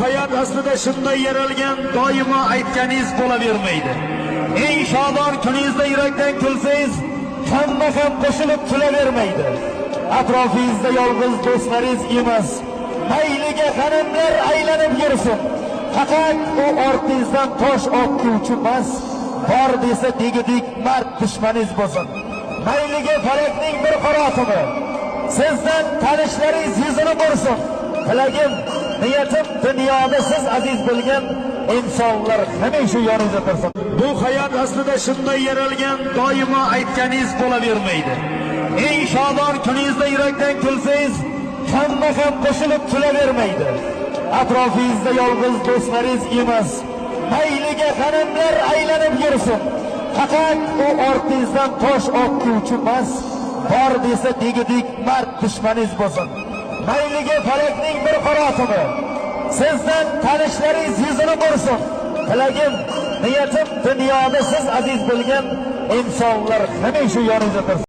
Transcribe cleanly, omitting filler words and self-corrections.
hayot aslida shunday yaralgan, doimo aytganingiz bo'lavermaydi. Eng shodon kuningizda yurakdan kulsangiz, hamma ham qo'shilib kulavermaydi. Atrofingizda yolg'iz do'stlaringiz emas, mayliga g'animlar aylanib yursin. Faqat u ortingizdan tosh otuvchi emas, bor desa degidik mard dushmaningiz bo'lsin. Mayliga falakning bir qarotimi sizdan tanishlaringiz yuzini ko'rsin. Tilagim, niyatim dunyoda siz aziz bilgan insonlar hamisha yoningizda tursin. Bu hayot aslida shunday yaralgan, doimo aytganingiz bo'lavermaydi. Eng shodon kuningizda yurakdan kulsangiz, hamma ham qo'shilib kulavermaydi. Atrofingizda yolg'iz do'stlaringiz emas, mayliga g'animlar aylanib yursin. Faqat u ortingizdan tosh otuvchi emas, bor desa degidik mard dushmaningiz bo'lsin. Mayliga falakning bir qarotimi sizdan tanishlaringiz yuzini ko'rsin. Tilagim, niyatim dunyoda siz aziz bilgan insonlar hamisha yoningizda tursin.